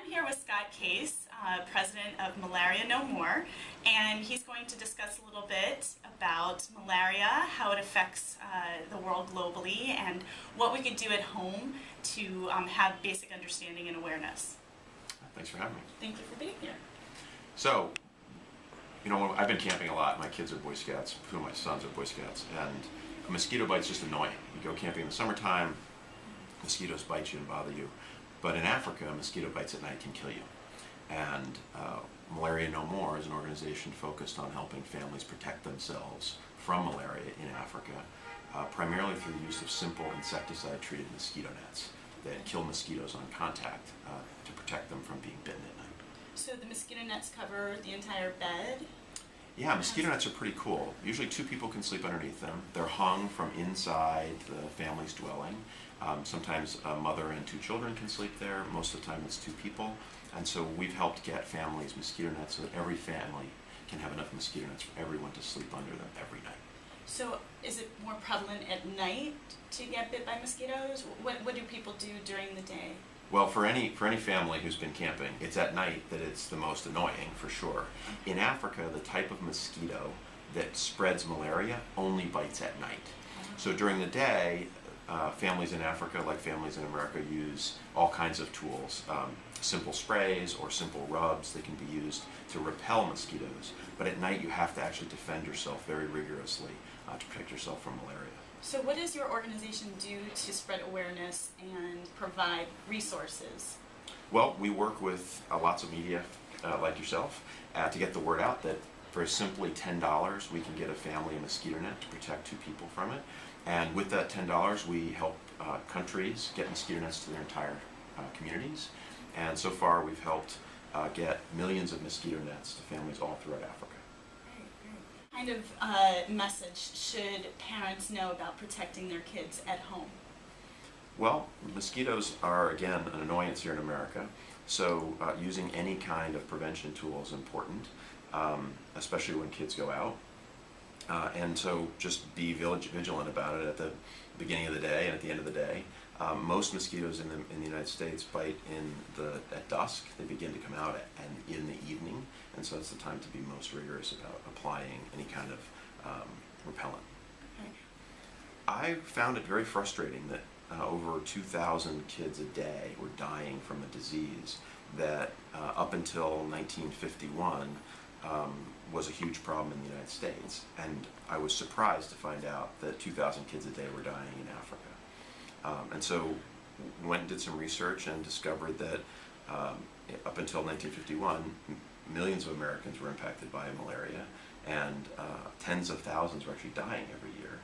here with Scott Case, president of Malaria No More, and he's going to discuss a little bit about malaria, how it affects the world globally, and what we could do at home to have basic understanding and awareness. Thanks for having me. Thank you for being here. So, I've been camping a lot. My kids are Boy Scouts. Two of my sons are Boy Scouts. And a mosquito bite's just annoying. You go camping in the summertime, mosquitoes bite you and bother you. But in Africa, mosquito bites at night can kill you. And Malaria No More is an organization focused on helping families protect themselves from malaria in Africa, primarily through the use of simple insecticide-treated mosquito nets that kill mosquitoes on contact to protect them from being bitten at night. So the mosquito nets cover the entire bed? Yeah, mosquito nets are pretty cool. Usually two people can sleep underneath them. They're hung from inside the family's dwelling. Sometimes a mother and two children can sleep there. Most of the time it's two people. And so we've helped get families mosquito nets so that every family can have enough mosquito nets for everyone to sleep under them every night. So is it more prevalent at night to get bit by mosquitoes? What do people do during the day? Well, for any family who's been camping, it's at night that it's the most annoying, for sure. In Africa, the type of mosquito that spreads malaria only bites at night. So during the day, families in Africa, like families in America, use all kinds of tools, simple sprays or simple rubs that can be used to repel mosquitoes. But at night, you have to actually defend yourself very rigorously to protect yourself from malaria. So what does your organization do to spread awareness and provide resources? Well, we work with lots of media like yourself to get the word out that for simply $10 we can get a family a mosquito net to protect two people from it. And with that $10 we help countries get mosquito nets to their entire communities. And so far we've helped get millions of mosquito nets to families all throughout Africa. What kind of message should parents know about protecting their kids at home? Well, mosquitoes are, again, an annoyance here in America, so using any kind of prevention tool is important, especially when kids go out. And so just be vigilant about it at the beginning of the day and at the end of the day. Most mosquitoes in the United States bite at dusk. They begin to come out in the evening, and so it's the time to be most rigorous about applying any kind of repellent. Okay. I found it very frustrating that over 2,000 kids a day were dying from a disease that up until 1951 was a huge problem in the United States, and I was surprised to find out that 2,000 kids a day were dying in Africa. And so we went and did some research and discovered that up until 1951, millions of Americans were impacted by malaria, and tens of thousands were actually dying every year.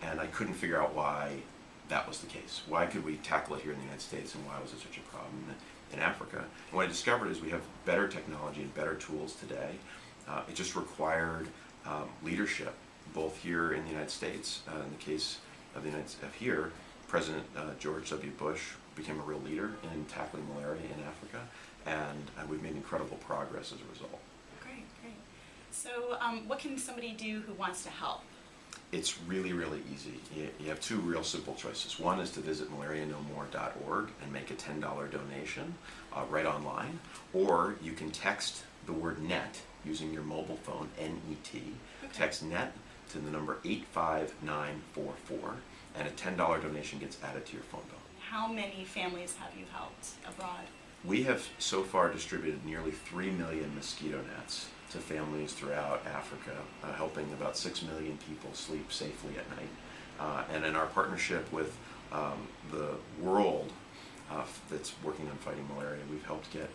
And I couldn't figure out why that was the case. Why could we tackle it here in the United States, and why was it such a problem in Africa? And what I discovered is we have better technology and better tools today. It just required leadership, both here in the United States. In the case of here, President George W. Bush became a real leader in tackling malaria in Africa, and we've made incredible progress as a result. Great, great. So what can somebody do who wants to help? It's really, really easy. You have two real simple choices. One is to visit malarianomore.org and make a $10 donation right online, or you can text the word NET using your mobile phone, N-E-T. Okay. Text NET to the number 85944, and a $10 donation gets added to your phone bill. How many families have you helped abroad? We have so far distributed nearly 3 million mosquito nets to families throughout Africa, helping about 6 million people sleep safely at night. And in our partnership with the world that's working on fighting malaria, we've helped get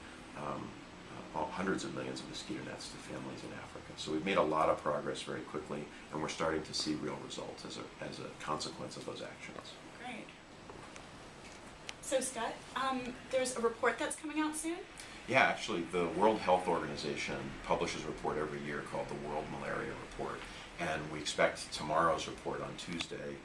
hundreds of millions of mosquito nets to families in Africa. So we've made a lot of progress very quickly, and we're starting to see real results as a consequence of those actions. Great. So Scott, there's a report that's coming out soon? Yeah, actually, the World Health Organization publishes a report every year called the World Malaria Report, and we expect tomorrow's report on Tuesday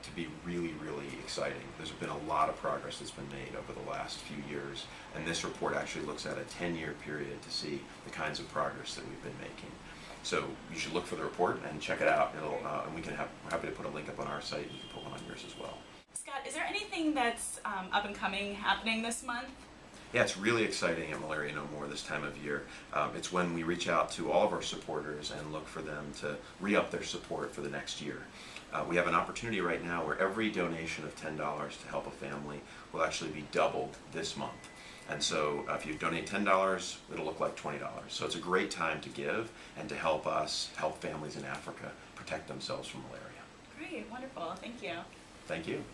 to be really, really exciting. There's been a lot of progress that's been made over the last few years, and this report actually looks at a 10-year period to see the kinds of progress that we've been making. So you should look for the report and check it out. And we're happy to put a link up on our site, and you can put one on yours as well. Scott, is there anything that's up and coming happening this month? Yeah, it's really exciting at Malaria No More this time of year. It's when we reach out to all of our supporters and look for them to re-up their support for the next year. We have an opportunity right now where every donation of $10 to help a family will actually be doubled this month. And so if you donate $10, it'll look like $20. So it's a great time to give and to help us help families in Africa protect themselves from malaria. Great, wonderful, thank you. Thank you.